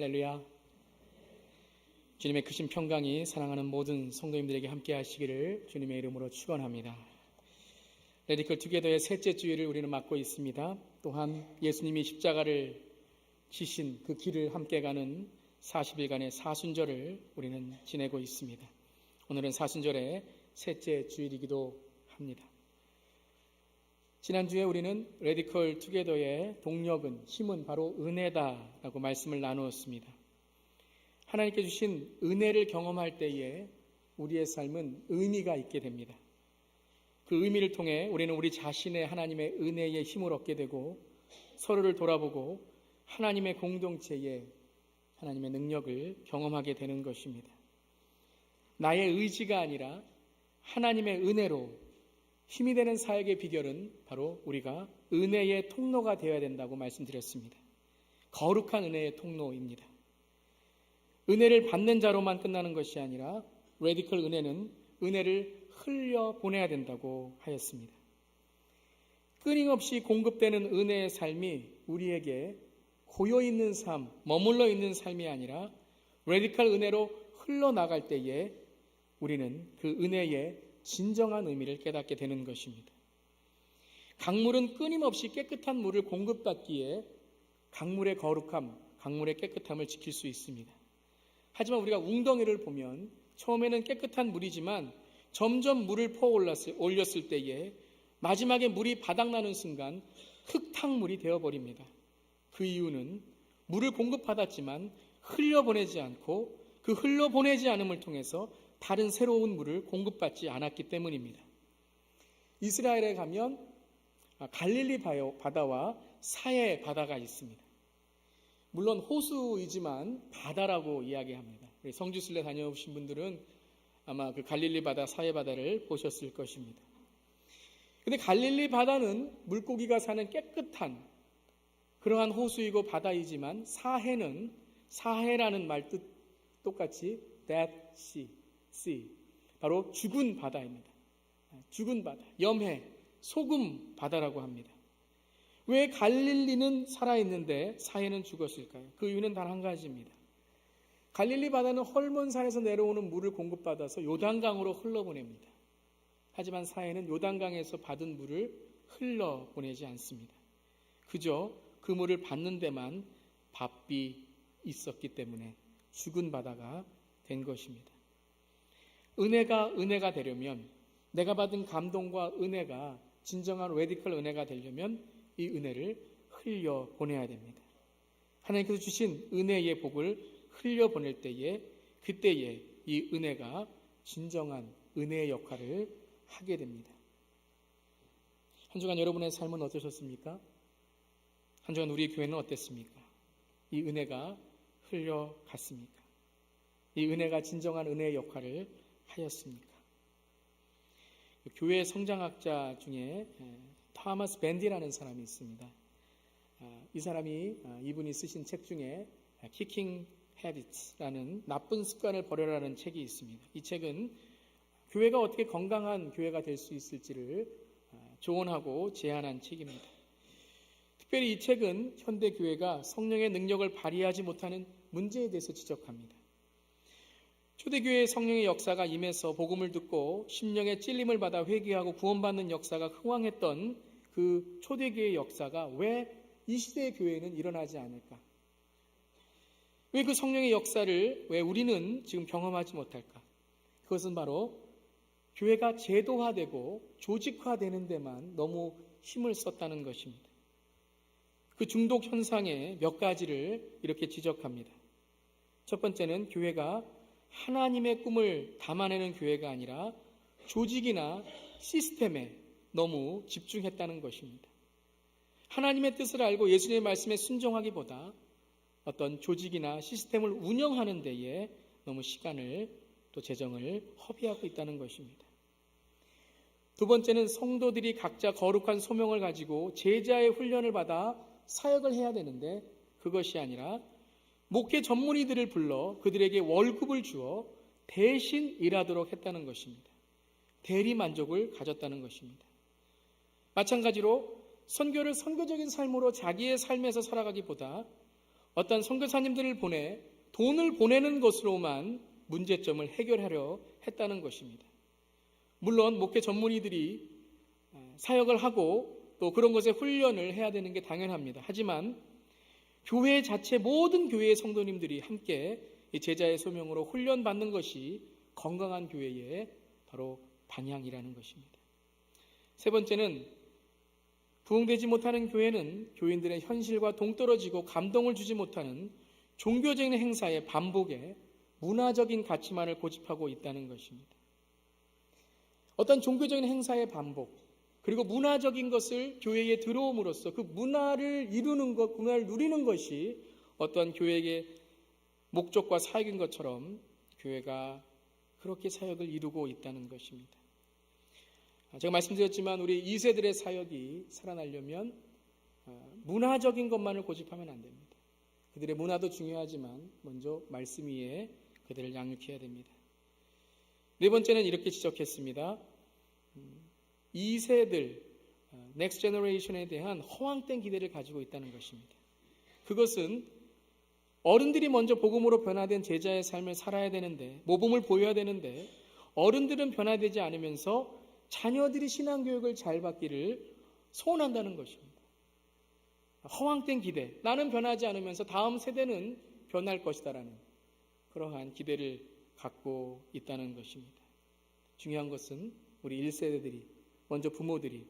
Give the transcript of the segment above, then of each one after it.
할렐루야. 주님의 크신 평강이 사랑하는 모든 성도님들에게 함께 하시기를 주님의 이름으로 축원합니다. 레디컬 투게더의 셋째 주일을 우리는 맞고 있습니다. 또한 예수님이 십자가를 지신 그 길을 함께 가는 40일간의 사순절을 우리는 지내고 있습니다. 오늘은 사순절의 셋째 주일이기도 합니다. 지난주에 우리는 레디컬 투게더의 동력은, 힘은 바로 은혜다라고 말씀을 나누었습니다. 하나님께 주신 은혜를 경험할 때에 우리의 삶은 의미가 있게 됩니다. 그 의미를 통해 우리는 우리 자신의 하나님의 은혜의 힘을 얻게 되고 서로를 돌아보고 하나님의 공동체에 하나님의 능력을 경험하게 되는 것입니다. 나의 의지가 아니라 하나님의 은혜로 힘이 되는 사역의 비결은 바로 우리가 은혜의 통로가 되어야 된다고 말씀드렸습니다. 거룩한 은혜의 통로입니다. 은혜를 받는 자로만 끝나는 것이 아니라 레디컬 은혜는 은혜를 흘려보내야 된다고 하였습니다. 끊임없이 공급되는 은혜의 삶이 우리에게 고여있는 삶, 머물러 있는 삶이 아니라 레디컬 은혜로 흘러나갈 때에 우리는 그 은혜의 진정한 의미를 깨닫게 되는 것입니다. 강물은 끊임없이 깨끗한 물을 공급받기에 강물의 거룩함, 강물의 깨끗함을 지킬 수 있습니다. 하지만 우리가 웅덩이를 보면 처음에는 깨끗한 물이지만 점점 물을 올렸을 때에 마지막에 물이 바닥나는 순간 흙탕물이 되어버립니다. 그 이유는 물을 공급받았지만 흘려보내지 않고 그 흘려보내지 않음을 통해서 다른 새로운 물을 공급받지 않았기 때문입니다. 이스라엘에 가면 갈릴리 바다와 사해 바다가 있습니다. 물론 호수이지만 바다라고 이야기합니다. 성지순례 다녀오신 분들은 아마 그 갈릴리 바다, 사해 바다를 보셨을 것입니다. 근데 갈릴리 바다는 물고기가 사는 깨끗한 그러한 호수이고 바다이지만 사해라는 말 뜻 똑같이 dead sea, 바로 죽은 바다입니다. 죽은 바다, 염해, 소금 바다라고 합니다. 왜 갈릴리는 살아있는데 사해는 죽었을까요? 그 이유는 단 한 가지입니다. 갈릴리 바다는 헐몬산에서 내려오는 물을 공급받아서 요단강으로 흘러보냅니다. 하지만 사해는 요단강에서 받은 물을 흘러보내지 않습니다. 그저 그 물을 받는 데만 밥이 있었기 때문에 죽은 바다가 된 것입니다. 은혜가 되려면, 내가 받은 감동과 은혜가 진정한 레디컬 은혜가 되려면 이 은혜를 흘려보내야 됩니다. 하나님께서 주신 은혜의 복을 흘려보낼 때에, 그때에 이 은혜가 진정한 은혜의 역할을 하게 됩니다. 한 주간 여러분의 삶은 어떠셨습니까? 한 주간 우리 교회는 어땠습니까? 이 은혜가 흘려갔습니까? 이 은혜가 진정한 은혜의 역할을 하였습니까? 교회 성장학자 중에 토마스 밴디라는 사람이 있습니다. 이분이 쓰신 책 중에 Kicking Habits라는 나쁜 습관을 버려라는 책이 있습니다. 이 책은 교회가 어떻게 건강한 교회가 될 수 있을지를 조언하고 제안한 책입니다. 특별히 이 책은 현대 교회가 성령의 능력을 발휘하지 못하는 문제에 대해서 지적합니다. 초대교회의 성령의 역사가 임해서 복음을 듣고 심령의 찔림을 받아 회개하고 구원받는 역사가 흥왕했던 그 초대교회의 역사가 왜 이 시대의 교회에는 일어나지 않을까? 왜 그 성령의 역사를 왜 우리는 지금 경험하지 못할까? 그것은 바로 교회가 제도화되고 조직화되는 데만 너무 힘을 썼다는 것입니다. 그 중독 현상의 몇 가지를 이렇게 지적합니다. 첫 번째는 교회가 하나님의 꿈을 담아내는 교회가 아니라 조직이나 시스템에 너무 집중했다는 것입니다. 하나님의 뜻을 알고 예수님의 말씀에 순종하기보다 어떤 조직이나 시스템을 운영하는 데에 너무 시간을 또 재정을 허비하고 있다는 것입니다. 두 번째는 성도들이 각자 거룩한 소명을 가지고 제자의 훈련을 받아 사역을 해야 되는데 그것이 아니라 목회 전문의들을 불러 그들에게 월급을 주어 대신 일하도록 했다는 것입니다. 대리 만족을 가졌다는 것입니다. 마찬가지로 선교를 선교적인 삶으로 자기의 삶에서 살아가기보다 어떤 선교사님들을 보내 돈을 보내는 것으로만 문제점을 해결하려 했다는 것입니다. 물론 목회 전문의들이 사역을 하고 또 그런 것에 훈련을 해야 되는 게 당연합니다. 하지만 교회 자체 모든 교회의 성도님들이 함께 이 제자의 소명으로 훈련받는 것이 건강한 교회의 바로 방향이라는 것입니다. 세 번째는 부흥되지 못하는 교회는 교인들의 현실과 동떨어지고 감동을 주지 못하는 종교적인 행사의 반복에 문화적인 가치만을 고집하고 있다는 것입니다. 어떤 종교적인 행사의 반복, 그리고 문화적인 것을 교회에 들어옴으로써 그 문화를 이루는 것, 문화를 누리는 것이 어떤 교회의 목적과 사역인 것처럼 교회가 그렇게 사역을 이루고 있다는 것입니다. 제가 말씀드렸지만 우리 2세들의 사역이 살아나려면 문화적인 것만을 고집하면 안 됩니다. 그들의 문화도 중요하지만 먼저 말씀 위에 그들을 양육해야 됩니다. 네 번째는 이렇게 지적했습니다. 2세들, 넥스트 제너레이션에 대한 허황된 기대를 가지고 있다는 것입니다. 그것은 어른들이 먼저 복음으로 변화된 제자의 삶을 살아야 되는데, 모범을 보여야 되는데 어른들은 변화되지 않으면서 자녀들이 신앙교육을 잘 받기를 소원한다는 것입니다. 허황된 기대, 나는 변하지 않으면서 다음 세대는 변할 것이다라는 그러한 기대를 갖고 있다는 것입니다. 중요한 것은 우리 1세대들이, 먼저 부모들이,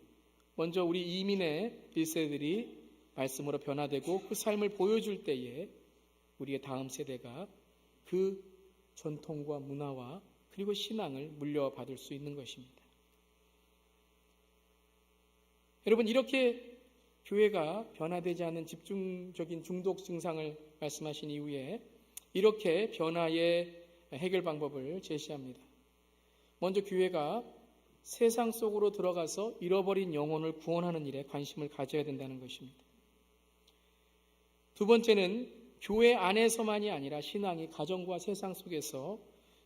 먼저 우리 이민의 1세들이 말씀으로 변화되고 그 삶을 보여줄 때에 우리의 다음 세대가 그 전통과 문화와 그리고 신앙을 물려받을 수 있는 것입니다. 여러분, 이렇게 교회가 변화되지 않는 집중적인 중독 증상을 말씀하신 이후에 이렇게 변화의 해결 방법을 제시합니다. 먼저 교회가 세상 속으로 들어가서 잃어버린 영혼을 구원하는 일에 관심을 가져야 된다는 것입니다. 두 번째는 교회 안에서만이 아니라 신앙이 가정과 세상 속에서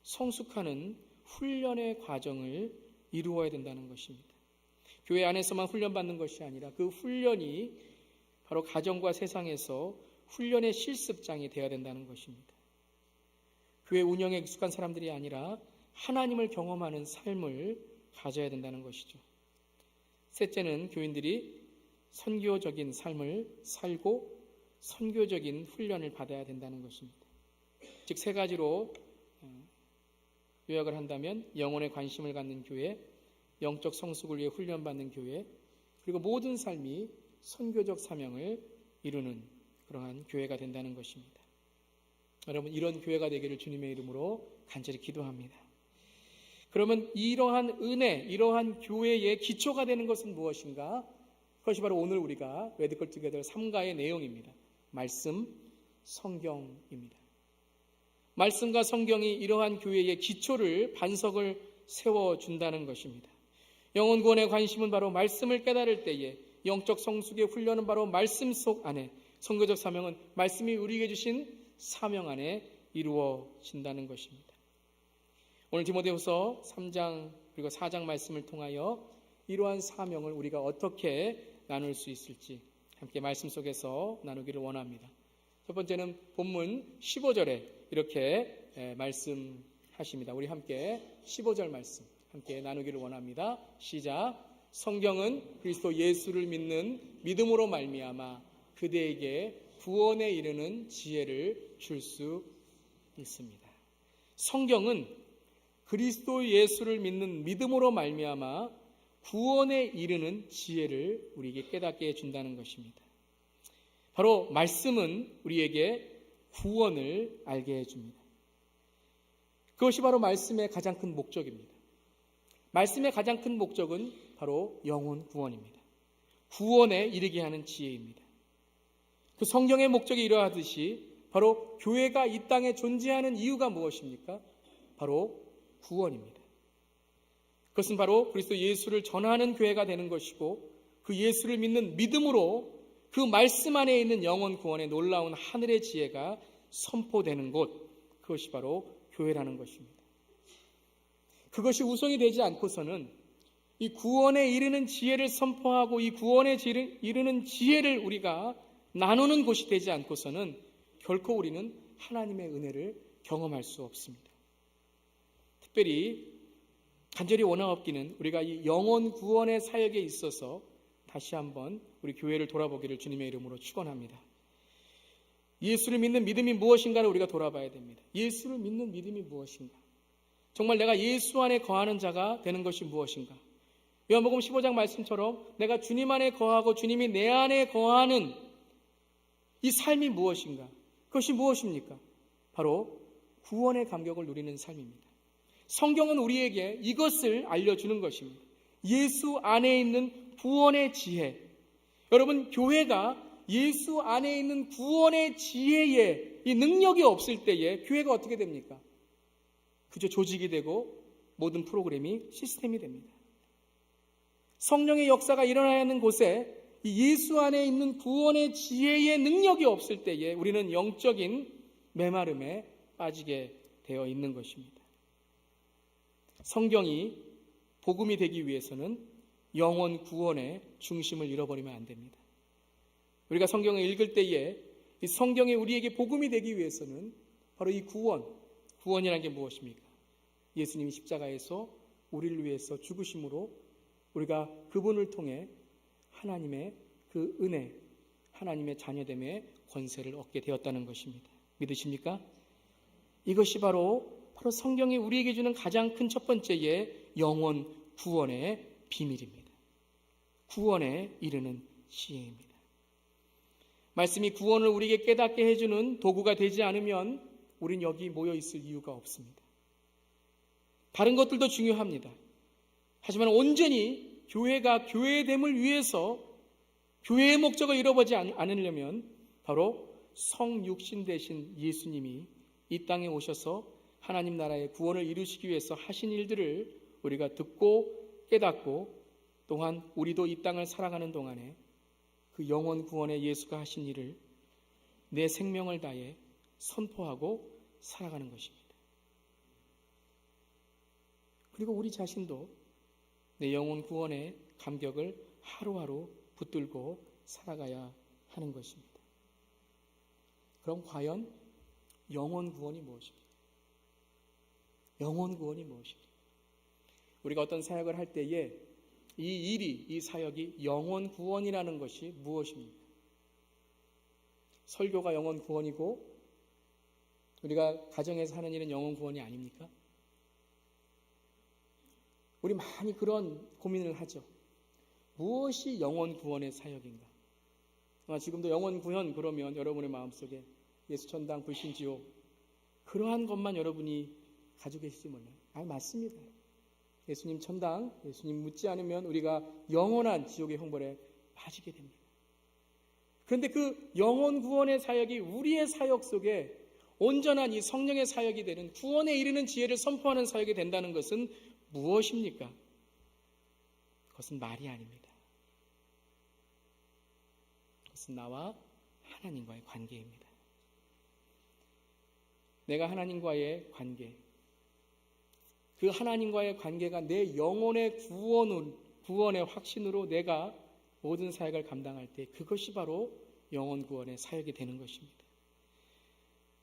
성숙하는 훈련의 과정을 이루어야 된다는 것입니다. 교회 안에서만 훈련받는 것이 아니라 그 훈련이 바로 가정과 세상에서 훈련의 실습장이 되어야 된다는 것입니다. 교회 운영에 익숙한 사람들이 아니라 하나님을 경험하는 삶을 가져야 된다는 것이죠. 셋째는 교인들이 선교적인 삶을 살고 선교적인 훈련을 받아야 된다는 것입니다. 즉 세 가지로 요약을 한다면 영혼에 관심을 갖는 교회, 영적 성숙을 위해 훈련받는 교회, 그리고 모든 삶이 선교적 사명을 이루는 그러한 교회가 된다는 것입니다. 여러분, 이런 교회가 되기를 주님의 이름으로 간절히 기도합니다. 그러면 이러한 은혜, 이러한 교회의 기초가 되는 것은 무엇인가? 그것이 바로 오늘 우리가 레디컬 투게더 3가의 내용입니다. 말씀, 성경입니다. 말씀과 성경이 이러한 교회의 기초를, 반석을 세워준다는 것입니다. 영혼 구원의 관심은 바로 말씀을 깨달을 때에, 영적 성숙의 훈련은 바로 말씀 속 안에, 선교적 사명은 말씀이 우리에게 주신 사명 안에 이루어진다는 것입니다. 오늘 디모데후서 3장 그리고 4장 말씀을 통하여 이러한 사명을 우리가 어떻게 나눌 수 있을지 함께 말씀 속에서 나누기를 원합니다. 첫 번째는 본문 15절에 이렇게 말씀하십니다. 우리 함께 15절 말씀 함께 나누기를 원합니다. 시작. 성경은 그리스도 예수를 믿는 믿음으로 말미암아 그대에게 구원에 이르는 지혜를 줄 수 있습니다. 성경은 그리스도 예수를 믿는 믿음으로 말미암아 구원에 이르는 지혜를 우리에게 깨닫게 해준다는 것입니다. 바로 말씀은 우리에게 구원을 알게 해줍니다. 그것이 바로 말씀의 가장 큰 목적입니다. 말씀의 가장 큰 목적은 바로 영혼 구원입니다. 구원에 이르게 하는 지혜입니다. 그 성경의 목적이 이러하듯이 바로 교회가 이 땅에 존재하는 이유가 무엇입니까? 바로 구원입니다. 그것은 바로 그리스도 예수를 전하는 교회가 되는 것이고 그 예수를 믿는 믿음으로 그 말씀 안에 있는 영혼 구원의 놀라운 하늘의 지혜가 선포되는 곳, 그것이 바로 교회라는 것입니다. 그것이 우선이 되지 않고서는 이 구원에 이르는 지혜를 선포하고 이 구원에 이르는 지혜를 우리가 나누는 곳이 되지 않고서는 결코 우리는 하나님의 은혜를 경험할 수 없습니다. 특별히 간절히 원하옵기는 우리가 이 영혼 구원의 사역에 있어서 다시 한번 우리 교회를 돌아보기를 주님의 이름으로 축원합니다. 예수를 믿는 믿음이 무엇인가를 우리가 돌아봐야 됩니다. 예수를 믿는 믿음이 무엇인가? 정말 내가 예수 안에 거하는 자가 되는 것이 무엇인가? 요한복음 15장 말씀처럼 내가 주님 안에 거하고 주님이 내 안에 거하는 이 삶이 무엇인가? 그것이 무엇입니까? 바로 구원의 감격을 누리는 삶입니다. 성경은 우리에게 이것을 알려주는 것입니다. 예수 안에 있는 구원의 지혜. 여러분, 교회가 예수 안에 있는 구원의 지혜에 이 능력이 없을 때에 교회가 어떻게 됩니까? 그저 조직이 되고 모든 프로그램이 시스템이 됩니다. 성령의 역사가 일어나야 하는 곳에 이 예수 안에 있는 구원의 지혜의 능력이 없을 때에 우리는 영적인 메마름에 빠지게 되어 있는 것입니다. 성경이 복음이 되기 위해서는 영혼 구원의 중심을 잃어버리면 안 됩니다. 우리가 성경을 읽을 때에 이 성경이 우리에게 복음이 되기 위해서는 바로 이 구원이라는 게 무엇입니까? 예수님이 십자가에서 우리를 위해서 죽으심으로 우리가 그분을 통해 하나님의 그 은혜, 하나님의 자녀됨의 권세를 얻게 되었다는 것입니다. 믿으십니까? 이것이 바로 성경이 우리에게 주는 가장 큰 첫 번째의 영혼 구원의 비밀입니다. 구원에 이르는 지혜입니다. 말씀이 구원을 우리에게 깨닫게 해주는 도구가 되지 않으면 우린 여기 모여 있을 이유가 없습니다. 다른 것들도 중요합니다. 하지만 온전히 교회가 교회됨을 위해서 교회의 목적을 잃어버리지 않으려면 바로 성육신 되신 예수님이 이 땅에 오셔서 하나님 나라의 구원을 이루시기 위해서 하신 일들을 우리가 듣고 깨닫고 또한 우리도 이 땅을 살아가는 동안에 그 영혼 구원의 예수가 하신 일을 내 생명을 다해 선포하고 살아가는 것입니다. 그리고 우리 자신도 내 영혼 구원의 감격을 하루하루 붙들고 살아가야 하는 것입니다. 그럼 과연 영혼 구원이 무엇입니까? 영혼 구원이 무엇입니까? 우리가 어떤 사역을 할 때에 이 사역이 영혼 구원이라는 것이 무엇입니까? 설교가 영혼 구원이고 우리가 가정에서 하는 일은 영혼 구원이 아닙니까? 우리 많이 그런 고민을 하죠. 무엇이 영혼 구원의 사역인가? 지금도 영혼 구원 그러면 여러분의 마음속에 예수 천당 불신 지옥 그러한 것만 여러분이 가지고 계시지 몰라요. 맞습니다. 예수님 천당, 예수님 묻지 않으면 우리가 영원한 지옥의 형벌에 빠지게 됩니다. 그런데 그 영혼 구원의 사역이 우리의 사역 속에 온전한 이 성령의 사역이 되는 구원에 이르는 지혜를 선포하는 사역이 된다는 것은 무엇입니까? 그것은 말이 아닙니다. 그것은 나와 하나님과의 관계입니다. 내가 하나님과의 관계, 그 하나님과의 관계가 내 영혼의 구원의 확신으로 내가 모든 사역을 감당할 때 그것이 바로 영혼 구원의 사역이 되는 것입니다.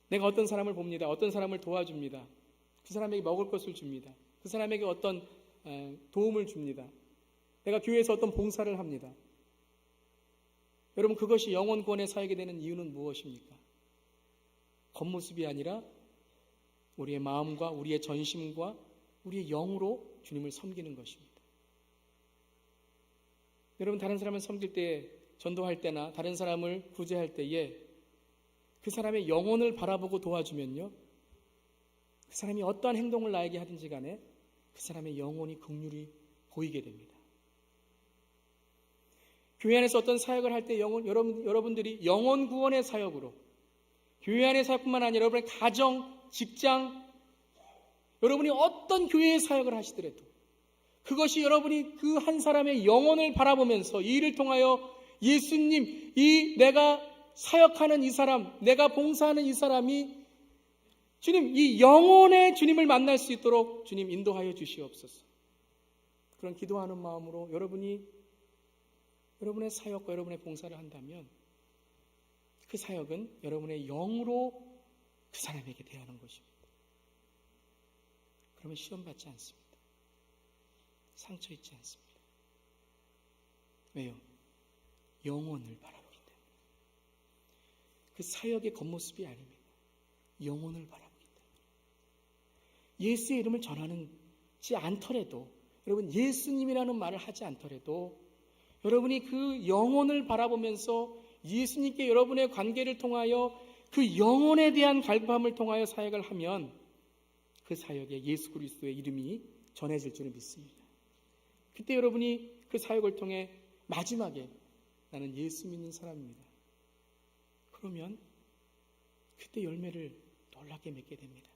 내가 어떤 사람을 봅니다. 어떤 사람을 도와줍니다. 그 사람에게 먹을 것을 줍니다. 그 사람에게 어떤 도움을 줍니다. 내가 교회에서 어떤 봉사를 합니다. 여러분, 그것이 영혼 구원의 사역이 되는 이유는 무엇입니까? 겉모습이 아니라 우리의 마음과 우리의 전심과 우리의 영으로 주님을 섬기는 것입니다. 여러분, 다른 사람을 섬길 때, 전도할 때나 다른 사람을 구제할 때에 그 사람의 영혼을 바라보고 도와주면요, 그 사람이 어떠한 행동을 나에게 하든지 간에 그 사람의 영혼이 긍휼히 보이게 됩니다. 교회 안에서 어떤 사역을 할 때 여러분들이 영혼 구원의 사역으로 교회 안의 사역뿐만 아니라 여러분의 가정, 직장, 여러분이 어떤 교회의 사역을 하시더라도 그것이 여러분이 그 한 사람의 영혼을 바라보면서 이 일을 통하여 예수님, 이 내가 사역하는 이 사람, 내가 봉사하는 이 사람이 주님, 이 영혼의 주님을 만날 수 있도록 주님 인도하여 주시옵소서. 그런 기도하는 마음으로 여러분이 여러분의 사역과 여러분의 봉사를 한다면 그 사역은 여러분의 영으로 그 사람에게 대하는 것입니다. 그러면 시험 받지 않습니다. 상처 있지 않습니다. 왜요? 영혼을 바라보기 때문에. 그 사역의 겉모습이 아닙니다. 영혼을 바라보기 때문에. 예수의 이름을 전하지 않더라도, 여러분 예수님이라는 말을 하지 않더라도 여러분이 그 영혼을 바라보면서 예수님께 여러분의 관계를 통하여 그 영혼에 대한 갈급함을 통하여 사역을 하면 그 사역에 예수 그리스도의 이름이 전해질 줄을 믿습니다. 그때 여러분이 그 사역을 통해 마지막에 나는 예수 믿는 사람입니다. 그러면 그때 열매를 놀랍게 맺게 됩니다.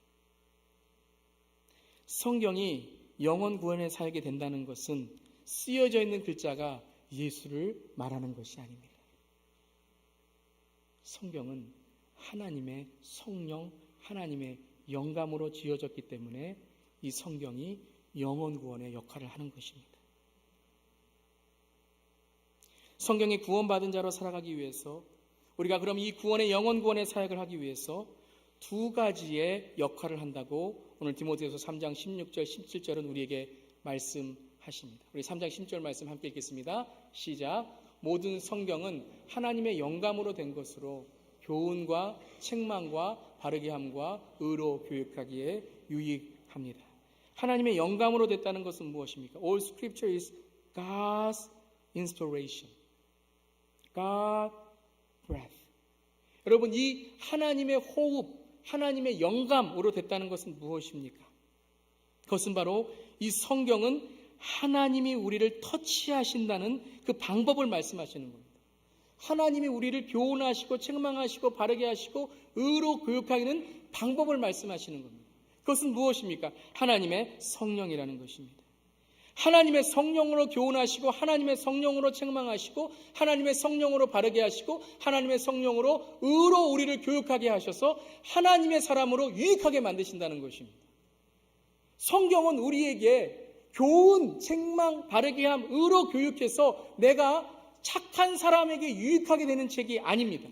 성경이 영혼 구원의 사역이 된다는 것은 쓰여져 있는 글자가 예수를 말하는 것이 아닙니다. 성경은 하나님의 성령, 하나님의 영감으로 지어졌기 때문에 이 성경이 영혼 구원의 역할을 하는 것입니다. 성경이 구원받은 자로 살아가기 위해서, 우리가 그럼 이 구원의 영혼 구원의 사역을 하기 위해서 두 가지의 역할을 한다고 오늘 디모데후서 3장 16절 17절은 우리에게 말씀하십니다. 우리 3장 16절 말씀 함께 읽겠습니다. 시작. 모든 성경은 하나님의 영감으로 된 것으로 교훈과 책망과 바르게 함과 의로 교육하기에 유익합니다. 하나님의 영감으로 됐다는 것은 무엇입니까? All scripture is God's inspiration. God breath. 여러분, 이 하나님의 호흡, 하나님의 영감으로 됐다는 것은 무엇입니까? 그것은 바로 이 성경은 하나님이 우리를 터치하신다는 그 방법을 말씀하시는 겁니다. 하나님이 우리를 교훈하시고 책망하시고 바르게 하시고 의로 교육하기는 방법을 말씀하시는 겁니다. 그것은 무엇입니까? 하나님의 성령이라는 것입니다. 하나님의 성령으로 교훈하시고 하나님의 성령으로 책망하시고 하나님의 성령으로 바르게 하시고 하나님의 성령으로 의로 우리를 교육하게 하셔서 하나님의 사람으로 유익하게 만드신다는 것입니다. 성경은 우리에게 교훈, 책망, 바르게 함, 의로 교육해서 내가 착한 사람에게 유익하게 되는 책이 아닙니다.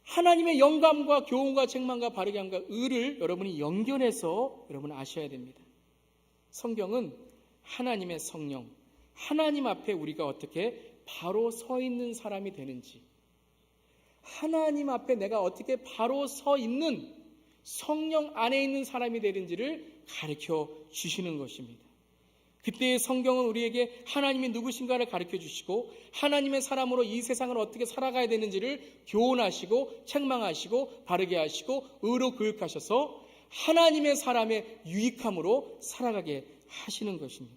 하나님의 영감과 교훈과 책망과 바르게 함과 의를 여러분이 연결해서 여러분 아셔야 됩니다. 성경은 하나님의 성령, 하나님 앞에 우리가 어떻게 바로 서 있는 사람이 되는지, 하나님 앞에 내가 어떻게 바로 서 있는 성령 안에 있는 사람이 되는지를 가르쳐 주시는 것입니다. 그때의 성경은 우리에게 하나님이 누구신가를 가르쳐 주시고 하나님의 사람으로 이 세상을 어떻게 살아가야 되는지를 교훈하시고 책망하시고 바르게 하시고 의로 교육하셔서 하나님의 사람의 유익함으로 살아가게 하시는 것입니다.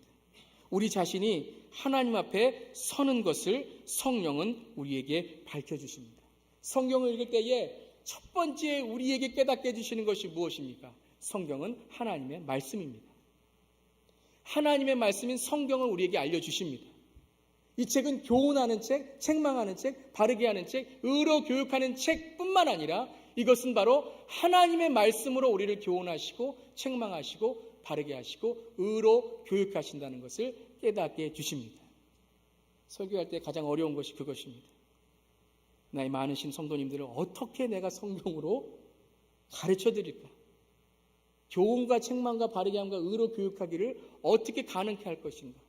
우리 자신이 하나님 앞에 서는 것을 성령은 우리에게 밝혀주십니다. 성경을 읽을 때에 첫 번째 우리에게 깨닫게 해주시는 것이 무엇입니까? 성경은 하나님의 말씀입니다. 하나님의 말씀인 성경을 우리에게 알려주십니다. 이 책은 교훈하는 책, 책망하는 책, 바르게 하는 책, 의로 교육하는 책뿐만 아니라 이것은 바로 하나님의 말씀으로 우리를 교훈하시고 책망하시고 바르게 하시고 의로 교육하신다는 것을 깨닫게 해주십니다. 설교할 때 가장 어려운 것이 그것입니다. 나이 많으신 성도님들을 어떻게 내가 성경으로 가르쳐 드릴까? 교훈과 책망과 바르게 함과 의로 교육하기를 어떻게 가능케 할 것인가?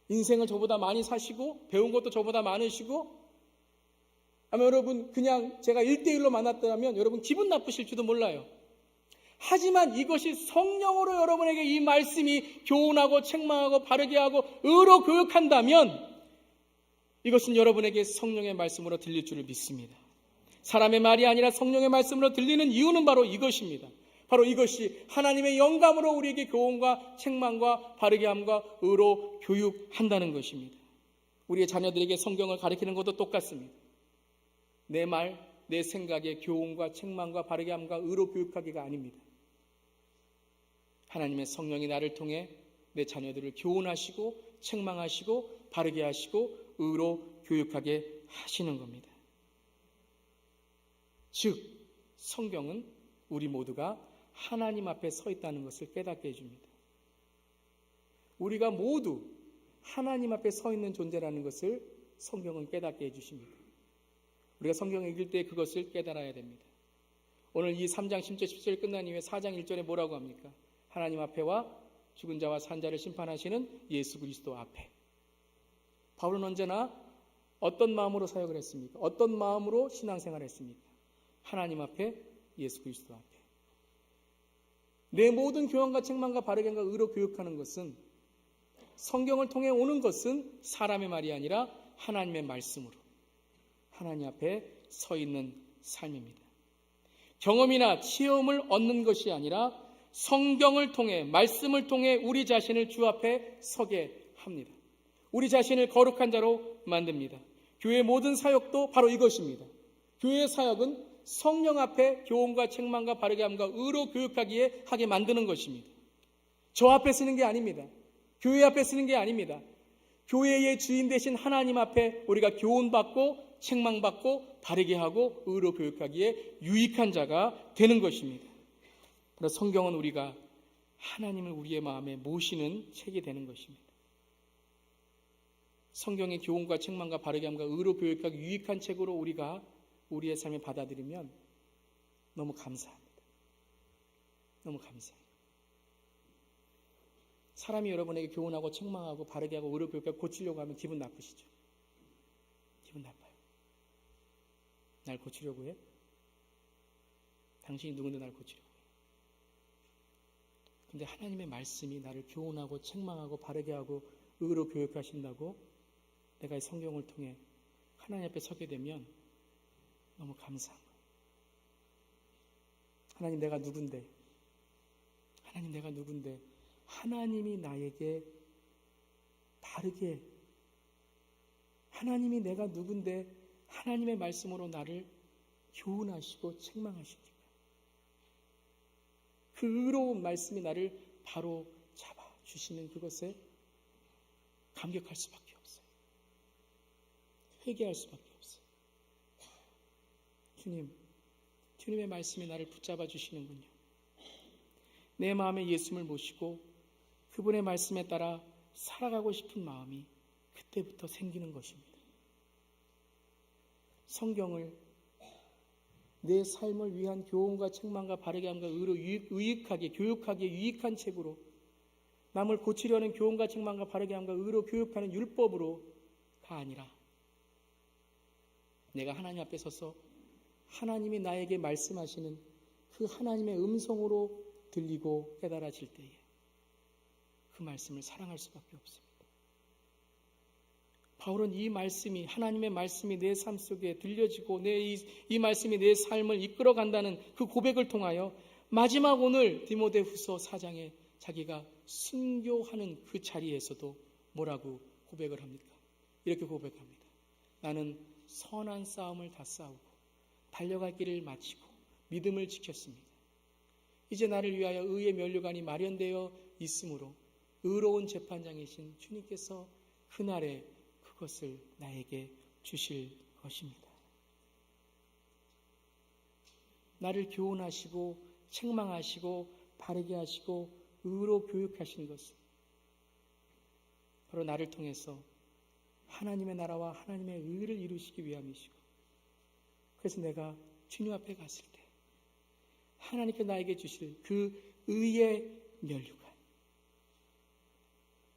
인생을 저보다 많이 사시고 배운 것도 저보다 많으시고 아마 여러분 그냥 제가 1대1로 만났다면 여러분 기분 나쁘실지도 몰라요. 하지만 이것이 성령으로 여러분에게 이 말씀이 교훈하고 책망하고 바르게 하고 의로 교육한다면 이것은 여러분에게 성령의 말씀으로 들릴 줄을 믿습니다. 사람의 말이 아니라 성령의 말씀으로 들리는 이유는 바로 이것입니다. 바로 이것이 하나님의 영감으로 우리에게 교훈과 책망과 바르게 함과 의로 교육한다는 것입니다. 우리의 자녀들에게 성경을 가르치는 것도 똑같습니다. 내 말, 내 생각에 교훈과 책망과 바르게 함과 의로 교육하기가 아닙니다. 하나님의 성령이 나를 통해 내 자녀들을 교훈하시고 책망하시고 바르게 하시고 의로 교육하게 하시는 겁니다. 즉 성경은 우리 모두가 하나님 앞에 서 있다는 것을 깨닫게 해줍니다. 우리가 모두 하나님 앞에 서 있는 존재라는 것을 성경은 깨닫게 해주십니다. 우리가 성경을 읽을 때 그것을 깨달아야 됩니다. 오늘 이 3장 10절 10절이 끝난 이후에 4장 1절에 뭐라고 합니까? 하나님 앞에와 죽은 자와 산 자를 심판하시는 예수 그리스도 앞에. 바울은 언제나 어떤 마음으로 사역을 했습니까? 어떤 마음으로 신앙생활을 했습니까? 하나님 앞에, 예수 그리스도 앞에. 내 모든 교훈과 책망과 바르게함과 의로 교육하는 것은, 성경을 통해 오는 것은 사람의 말이 아니라 하나님의 말씀으로 하나님 앞에 서 있는 삶입니다. 경험이나 체험을 얻는 것이 아니라 성경을 통해, 말씀을 통해 우리 자신을 주 앞에 서게 합니다. 우리 자신을 거룩한 자로 만듭니다. 교회의 모든 사역도 바로 이것입니다. 교회의 사역은 성령 앞에 교훈과 책망과 바르게함과 의로 교육하기에 하게 만드는 것입니다. 저 앞에 쓰는 게 아닙니다. 교회 앞에 쓰는 게 아닙니다. 교회의 주인 되신 하나님 앞에 우리가 교훈받고 책망받고 바르게 하고 의로 교육하기에 유익한 자가 되는 것입니다. 그래서 성경은 우리가 하나님을 우리의 마음에 모시는 책이 되는 것입니다. 성경의 교훈과 책망과 바르게함과 의로 교육하기 유익한 책으로 우리가 우리의 삶에 받아들이면 너무 감사합니다. 너무 감사해요. 사람이 여러분에게 교훈하고 책망하고 바르게 하고 의로 교육하고 고치려고 하면 기분 나쁘시죠? 기분 나빠요. 날 고치려고 해? 당신이 누군데 날 고치려고 해? 근데 하나님의 말씀이 나를 교훈하고 책망하고 바르게 하고 의로 교육하신다고 내가 이 성경을 통해 하나님 앞에 서게 되면 너무 감사한 거예요. 하나님 내가 누군데? 하나님 내가 누군데? 하나님이 나에게 바르게, 하나님이 내가 누군데 하나님의 말씀으로 나를 교훈하시고 책망하십니까? 그 의로운 말씀이 나를 바로 잡아주시는 그것에 감격할 수밖에 없어요. 회개할 수밖에 없어요. 주님의 말씀이 나를 붙잡아 주시는군요. 내 마음에 예수님을 모시고 그분의 말씀에 따라 살아가고 싶은 마음이 그때부터 생기는 것입니다. 성경을 내 삶을 위한 교훈과 책망과 바르게 함과 의로 유익하게 교육하기에 유익한 책으로, 남을 고치려는 교훈과 책망과 바르게 함과 의로 교육하는 율법으로가 아니라 내가 하나님 앞에 서서 하나님이 나에게 말씀하시는 그 하나님의 음성으로 들리고 깨달아질 때에 그 말씀을 사랑할 수밖에 없습니다. 바울은 이 말씀이, 하나님의 말씀이 내 삶 속에 들려지고 이 말씀이 내 삶을 이끌어간다는 그 고백을 통하여 마지막 오늘 디모데후서 4장에 자기가 순교하는 그 자리에서도 뭐라고 고백을 합니까? 이렇게 고백합니다. 나는 선한 싸움을 다 싸우고 달려갈 길을 마치고 믿음을 지켰습니다. 이제 나를 위하여 의의 면류관이 마련되어 있으므로 의로운 재판장이신 주님께서 그날에 그것을 나에게 주실 것입니다. 나를 교훈하시고 책망하시고 바르게 하시고 의로 교육하신 것은 바로 나를 통해서 하나님의 나라와 하나님의 의를 이루시기 위함이시고, 그래서 내가 주님 앞에 갔을 때 하나님께 나에게 주실 그 의의 면류관,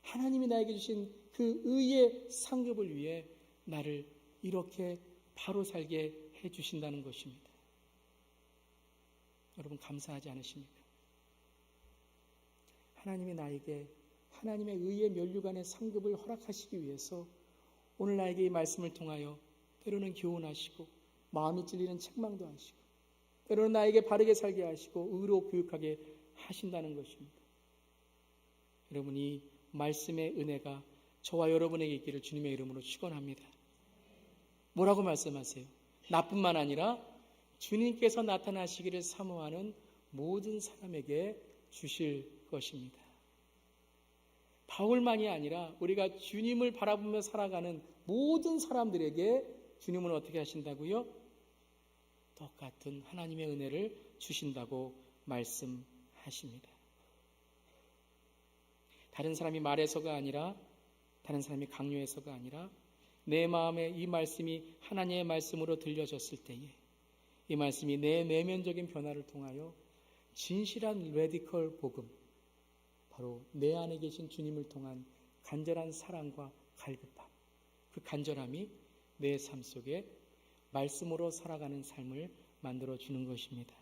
하나님이 나에게 주신 그 의의 상급을 위해 나를 이렇게 바로 살게 해주신다는 것입니다. 여러분 감사하지 않으십니까? 하나님이 나에게 하나님의 의의 면류관의 상급을 허락하시기 위해서 오늘 나에게 이 말씀을 통하여 때로는 교훈하시고 마음이 찔리는 책망도 하시고 때로는 나에게 바르게 살게 하시고 의로 교육하게 하신다는 것입니다. 여러분 이 말씀의 은혜가 저와 여러분에게 있기를 주님의 이름으로 축원합니다. 뭐라고 말씀하세요? 나뿐만 아니라 주님께서 나타나시기를 사모하는 모든 사람에게 주실 것입니다. 바울만이 아니라 우리가 주님을 바라보며 살아가는 모든 사람들에게 주님은 어떻게 하신다고요? 똑같은 하나님의 은혜를 주신다고 말씀하십니다. 다른 사람이 말해서가 아니라, 다른 사람이 강요해서가 아니라 내 마음에 이 말씀이 하나님의 말씀으로 들려졌을 때에 이 말씀이 내 내면적인 변화를 통하여 진실한 레디컬 복음, 바로 내 안에 계신 주님을 통한 간절한 사랑과 갈급함, 그 간절함이 내 삶 속에 말씀으로 살아가는 삶을 만들어주는 것입니다.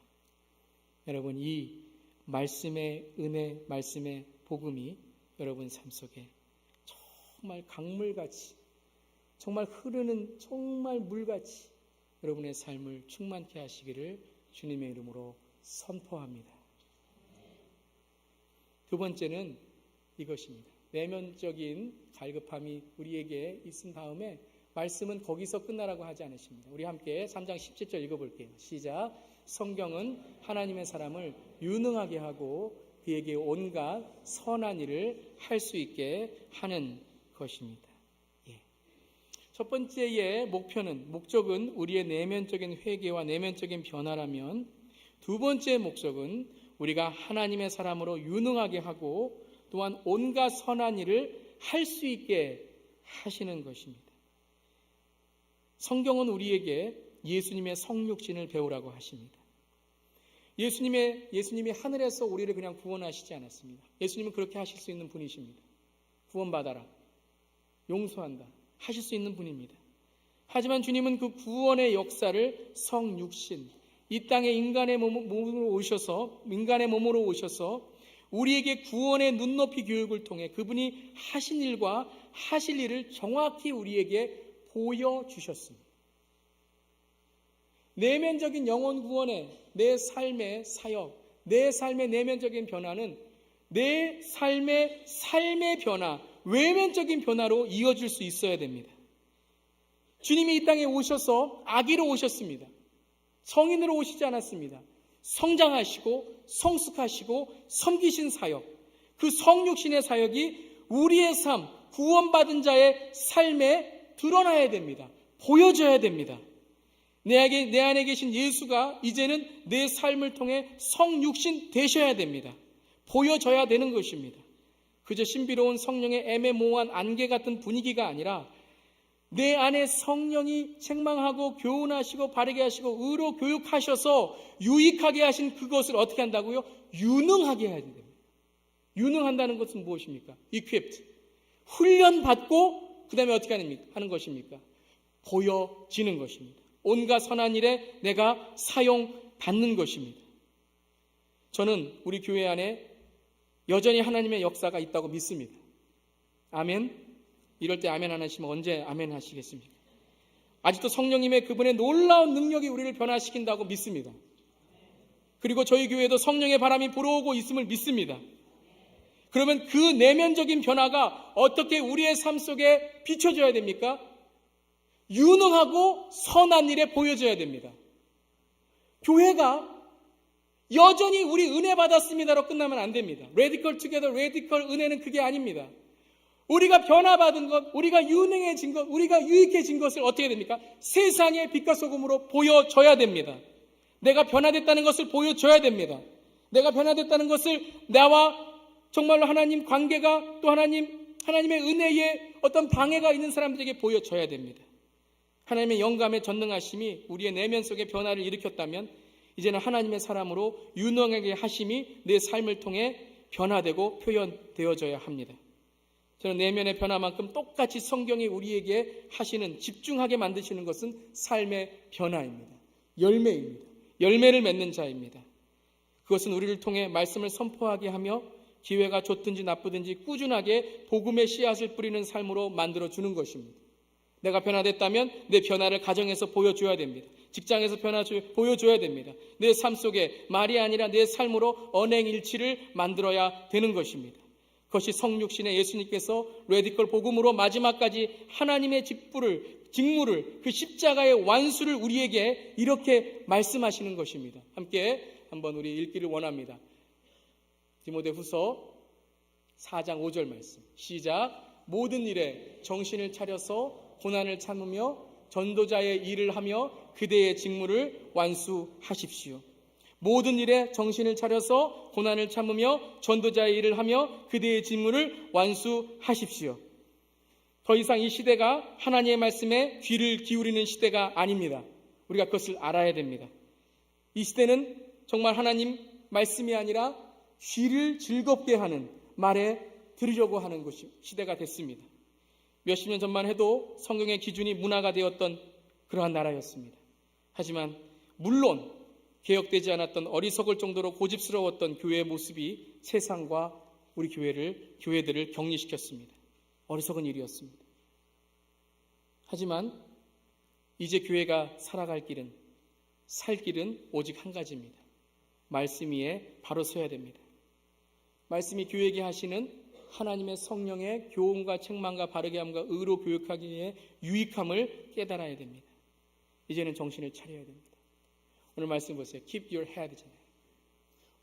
여러분, 이 말씀의 은혜, 말씀의 복음이 여러분 삶 속에 정말 강물같이, 정말 흐르는 정말 물같이 여러분의 삶을 충만케 하시기를 주님의 이름으로 선포합니다. 두 번째는 이것입니다. 내면적인 갈급함이 우리에게 있은 다음에 말씀은 거기서 끝나라고 하지 않으십니다. 우리 함께 3장 17절 읽어볼게요. 시작. 성경은 하나님의 사람을 유능하게 하고 그에게 온갖 선한 일을 할 수 있게 하는 것입니다. 첫 번째의 목적은 우리의 내면적인 회개와 내면적인 변화라면, 두 번째 목적은 우리가 하나님의 사람으로 유능하게 하고 또한 온갖 선한 일을 할 수 있게 하시는 것입니다. 성경은 우리에게 예수님의 성육신을 배우라고 하십니다. 예수님이 하늘에서 우리를 그냥 구원하시지 않았습니다. 예수님은 그렇게 하실 수 있는 분이십니다. 구원받아라, 용서한다 하실 수 있는 분입니다. 하지만 주님은 그 구원의 역사를 성육신, 이 땅에 인간의 몸으로 오셔서 우리에게 구원의 눈높이 교육을 통해 그분이 하신 일과 하실 일을 정확히 우리에게 보여주셨습니다. 내면적인 영혼 구원의 내 삶의 사역, 내 삶의 내면적인 변화는 내 삶의 변화, 외면적인 변화로 이어질 수 있어야 됩니다. 주님이 이 땅에 오셔서 아기로 오셨습니다. 성인으로 오시지 않았습니다. 성장하시고 성숙하시고 섬기신 사역, 그 성육신의 사역이 우리의 삶, 구원받은 자의 삶에 드러나야 됩니다. 보여져야 됩니다. 내 안에 계신 예수가 이제는 내 삶을 통해 성육신 되셔야 됩니다. 보여져야 되는 것입니다. 그저 신비로운 성령의 애매모호한 안개 같은 분위기가 아니라 내 안에 성령이 책망하고 교훈하시고 바르게 하시고 의로 교육하셔서 유익하게 하신 그것을 어떻게 한다고요? 유능하게 해야 됩니다. 유능한다는 것은 무엇입니까? equipped. 훈련받고 그 다음에 어떻게 하는 것입니까? 보여지는 것입니다. 온갖 선한 일에 내가 사용받는 것입니다. 저는 우리 교회 안에 여전히 하나님의 역사가 있다고 믿습니다. 아멘? 이럴 때 아멘 안 하시면 언제 아멘 하시겠습니까? 아직도 성령님의 그분의 놀라운 능력이 우리를 변화시킨다고 믿습니다. 그리고 저희 교회에도 성령의 바람이 불어오고 있음을 믿습니다. 그러면 그 내면적인 변화가 어떻게 우리의 삶 속에 비춰져야 됩니까? 유능하고 선한 일에 보여져야 됩니다. 교회가 여전히 우리 은혜 받았습니다로 끝나면 안 됩니다. 레디컬 투게더, 레디컬 은혜는 그게 아닙니다. 우리가 변화받은 것, 우리가 유능해진 것, 우리가 유익해진 것을 어떻게 됩니까? 세상의 빛과 소금으로 보여줘야 됩니다. 내가 변화됐다는 것을 보여줘야 됩니다. 내가 변화됐다는 것을 나와 정말로 하나님 관계가 또 하나님의 은혜에 어떤 방해가 있는 사람들에게 보여줘야 됩니다. 하나님의 영감의 전능하심이 우리의 내면 속에 변화를 일으켰다면 이제는 하나님의 사람으로 유능하게 하심이 내 삶을 통해 변화되고 표현되어져야 합니다. 저는 내면의 변화만큼 똑같이 성경이 우리에게 하시는, 집중하게 만드시는 것은 삶의 변화입니다. 열매입니다. 열매를 맺는 자입니다. 그것은 우리를 통해 말씀을 선포하게 하며 기회가 좋든지 나쁘든지 꾸준하게 복음의 씨앗을 뿌리는 삶으로 만들어주는 것입니다. 내가 변화됐다면 내 변화를 가정에서 보여줘야 됩니다. 직장에서 보여줘야 됩니다. 내 삶 속에 말이 아니라 내 삶으로 언행일치를 만들어야 되는 것입니다. 그것이 성육신의 예수님께서 레디컬 복음으로 마지막까지 하나님의 직무를 그 십자가의 완수를 우리에게 이렇게 말씀하시는 것입니다. 함께 한번 우리 읽기를 원합니다. 디모데후서 4장 5절 말씀 시작. 모든 일에 정신을 차려서 고난을 참으며 전도자의 일을 하며 그대의 직무를 완수하십시오. 모든 일에 정신을 차려서 고난을 참으며 전도자의 일을 하며 그대의 직무를 완수하십시오. 더 이상 이 시대가 하나님의 말씀에 귀를 기울이는 시대가 아닙니다. 우리가 그것을 알아야 됩니다. 이 시대는 정말 하나님 말씀이 아니라 귀를 즐겁게 하는 말에 들으려고 하는 시대가 됐습니다. 몇십 년 전만 해도 성경의 기준이 문화가 되었던 그러한 나라였습니다. 하지만 물론 개혁되지 않았던 어리석을 정도로 고집스러웠던 교회의 모습이 세상과 우리 교회들을 격리시켰습니다. 어리석은 일이었습니다. 하지만 이제 교회가 살아갈 길은, 살 길은 오직 한 가지입니다. 말씀 위에 바로 서야 됩니다. 말씀이 교회에게 하시는 하나님의 성령의 교훈과 책망과 바르게 함과 의로 교육하기에 유익함을 깨달아야 됩니다. 이제는 정신을 차려야 됩니다. 오늘 말씀 보세요. Keep your head잖아요.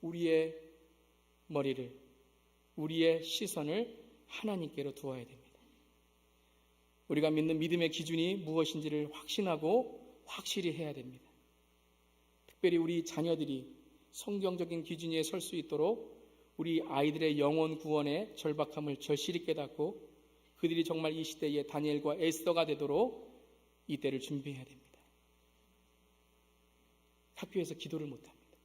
우리의 머리를, 우리의 시선을 하나님께로 두어야 됩니다. 우리가 믿는 믿음의 기준이 무엇인지를 확신하고 확실히 해야 됩니다. 특별히 우리 자녀들이 성경적인 기준 위에 설 수 있도록 우리 아이들의 영혼 구원의 절박함을 절실히 깨닫고 그들이 정말 이 시대의 다니엘과 에스더가 되도록 이 때를 준비해야 됩니다. 학교에서 기도를 못합니다.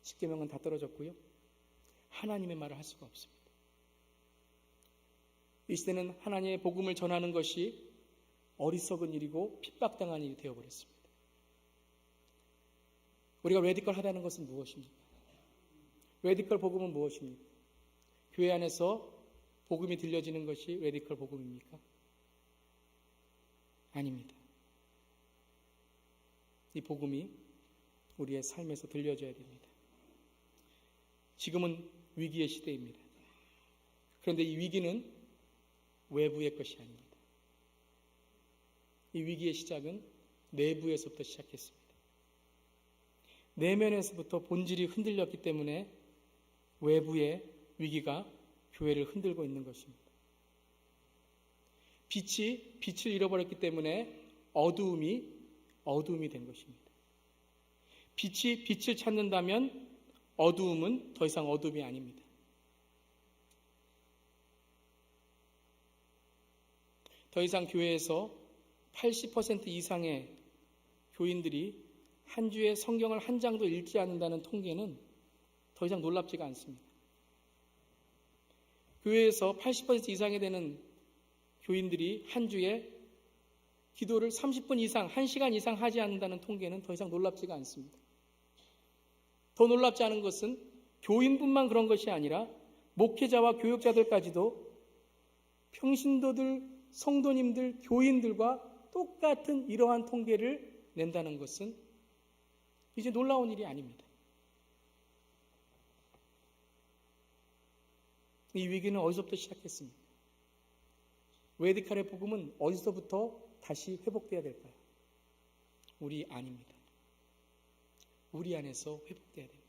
십계명은 다 떨어졌고요. 하나님의 말을 할 수가 없습니다. 이 시대는 하나님의 복음을 전하는 것이 어리석은 일이고 핍박당한 일이 되어버렸습니다. 우리가 레디컬하다는 것은 무엇입니까? 레디컬 복음은 무엇입니까? 교회 안에서 복음이 들려지는 것이 레디컬 복음입니까? 아닙니다. 이 복음이 우리의 삶에서 들려져야 됩니다. 지금은 위기의 시대입니다. 그런데 이 위기는 외부의 것이 아닙니다. 이 위기의 시작은 내부에서부터 시작했습니다. 내면에서부터 본질이 흔들렸기 때문에 외부의 위기가 교회를 흔들고 있는 것입니다. 빛이 빛을 잃어버렸기 때문에 어두움이 된 것입니다. 빛이 빛을 찾는다면 어두움은 더 이상 어두움이 아닙니다. 더 이상 교회에서 80% 이상의 교인들이 한 주에 성경을 한 장도 읽지 않는다는 통계는 더 이상 놀랍지가 않습니다. 교회에서 80% 이상이 되는 교인들이 한 주에 기도를 30분 이상, 1시간 이상 하지 않는다는 통계는 더 이상 놀랍지가 않습니다. 더 놀랍지 않은 것은 교인뿐만 그런 것이 아니라 목회자와 교육자들까지도 평신도들, 성도님들, 교인들과 똑같은 이러한 통계를 낸다는 것은 이제 놀라운 일이 아닙니다. 이 위기는 어디서부터 시작했습니까? 레디칼의 복음은 어디서부터 다시 회복돼야 될까요? 우리 안입니다. 우리 안에서 회복돼야 됩니다.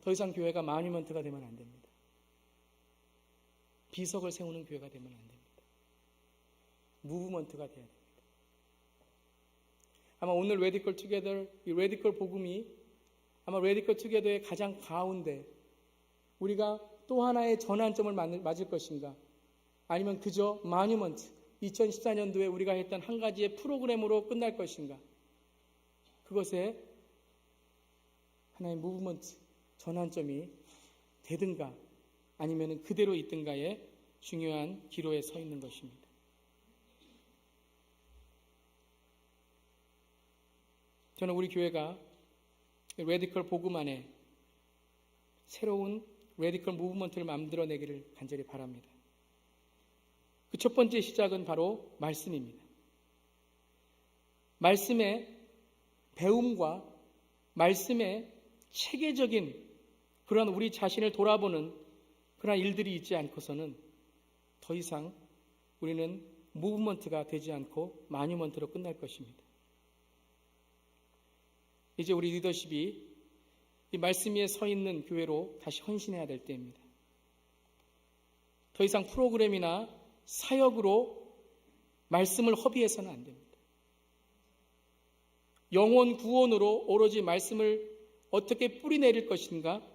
더 이상 교회가 마뉴먼트가 되면 안 됩니다. 비석을 세우는 교회가 되면 안 됩니다. 무브먼트가 돼야 됩니다. 아마 오늘 레디컬 투게더, 이 레디컬 복음이 아마 레디컬 투게더의 가장 가운데 우리가 또 하나의 전환점을 맞을 것인가? 아니면 그저 마뉴먼트, 2014년도에 우리가 했던 한 가지의 프로그램으로 끝날 것인가? 그것에 하나의 무브먼트, 전환점이 되든가 아니면 그대로 있든가의 중요한 기로에 서 있는 것입니다. 저는 우리 교회가 레디컬 복음 안에 새로운 레디컬 무브먼트를 만들어내기를 간절히 바랍니다. 그 첫 번째 시작은 바로 말씀입니다. 말씀의 배움과 말씀의 체계적인 그런 우리 자신을 돌아보는 그런 일들이 있지 않고서는 더 이상 우리는 무브먼트가 되지 않고 마뉴먼트로 끝날 것입니다. 이제 우리 리더십이 이 말씀 위에 서 있는 교회로 다시 헌신해야 될 때입니다. 더 이상 프로그램이나 사역으로 말씀을 허비해서는 안 됩니다. 영혼 구원으로 오로지 말씀을 어떻게 뿌리내릴 것인가,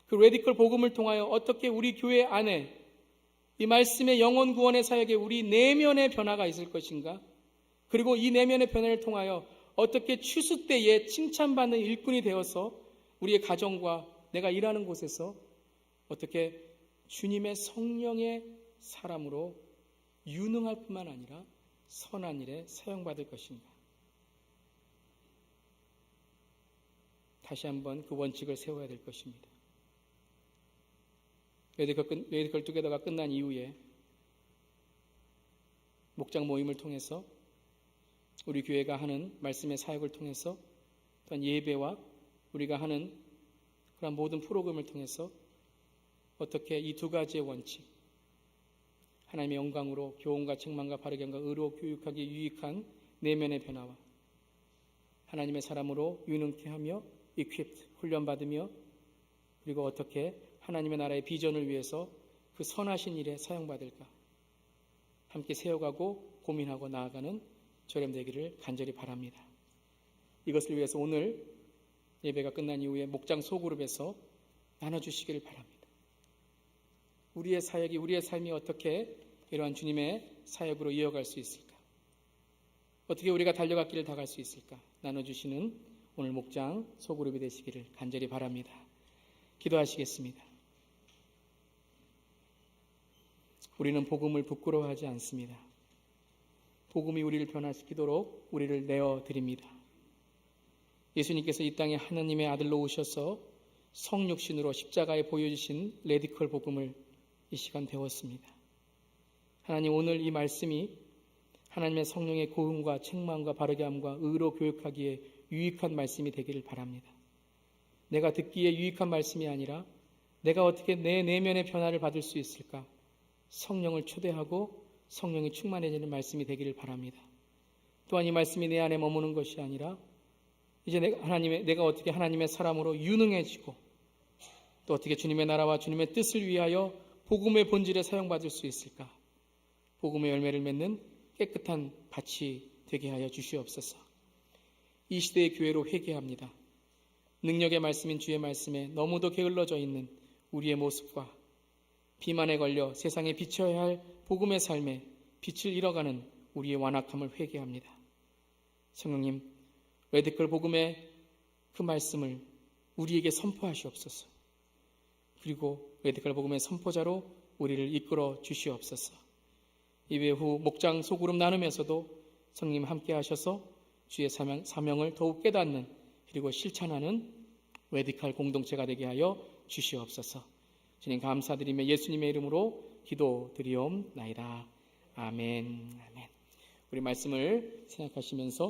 그 레디컬 복음을 통하여 어떻게 우리 교회 안에 이 말씀의 영혼 구원의 사역에 우리 내면의 변화가 있을 것인가? 그리고 이 내면의 변화를 통하여 어떻게 추수 때에 칭찬받는 일꾼이 되어서 우리의 가정과 내가 일하는 곳에서 어떻게 주님의 성령의 사람으로 유능할 뿐만 아니라 선한 일에 사용받을 것인가? 다시 한번 그 원칙을 세워야 될 것입니다. 메디컬 투게더가 끝난 이후에 목장 모임을 통해서 우리 교회가 하는 말씀의 사역을 통해서 또한 예배와 우리가 하는 그런 모든 프로그램을 통해서 어떻게 이 두 가지의 원칙, 하나님의 영광으로 교훈과 책망과 바르게 함과 의로 교육하기 유익한 내면의 변화와 하나님의 사람으로 유능케 하며 equipped, 훈련받으며 그리고 어떻게 하나님의 나라의 비전을 위해서 그 선하신 일에 사용받을까 함께 세워가고 고민하고 나아가는 저렴 되기를 간절히 바랍니다. 이것을 위해서 오늘 예배가 끝난 이후에 목장 소그룹에서 나눠주시기를 바랍니다. 우리의 사역이, 우리의 삶이 어떻게 이러한 주님의 사역으로 이어갈 수 있을까? 어떻게 우리가 달려갔기를 다 갈 수 있을까? 나눠주시는 오늘 목장 소그룹이 되시기를 간절히 바랍니다. 기도하시겠습니다. 우리는 복음을 부끄러워하지 않습니다. 복음이 우리를 변화시키도록 우리를 내어드립니다. 예수님께서 이 땅에 하나님의 아들로 오셔서 성육신으로 십자가에 보여주신 레디컬 복음을 이 시간 배웠습니다. 하나님, 오늘 이 말씀이 하나님의 성령의 고음과 책망과 바르게 함과 의로 교육하기에 유익한 말씀이 되기를 바랍니다. 내가 듣기에 유익한 말씀이 아니라 내가 어떻게 내 내면의 변화를 받을 수 있을까? 성령을 초대하고 성령이 충만해지는 말씀이 되기를 바랍니다. 또한 이 말씀이 내 안에 머무는 것이 아니라 이제 내가 어떻게 하나님의 사람으로 유능해지고 또 어떻게 주님의 나라와 주님의 뜻을 위하여 복음의 본질에 사용받을 수 있을까? 복음의 열매를 맺는 깨끗한 밭이 되게 하여 주시옵소서. 이 시대의 교회로 회개합니다. 능력의 말씀인 주의 말씀에 너무도 게을러져 있는 우리의 모습과 비만에 걸려 세상에 비춰야 할 복음의 삶에 빛을 잃어가는 우리의 완악함을 회개합니다. 성령님, 레디컬 복음의 그 말씀을 우리에게 선포하시옵소서. 그리고 레디컬 복음의 선포자로 우리를 이끌어 주시옵소서. 예배 후 목장 소그룹 나누면서도 성령 함께 하셔서 주의 사명을 더욱 깨닫는 그리고 실천하는 레디컬 공동체가 되게 하여 주시옵소서. 주님 감사드리며 예수님의 이름으로 기도드리옵나이다. 아멘. 아멘. 우리 말씀을 생각하시면서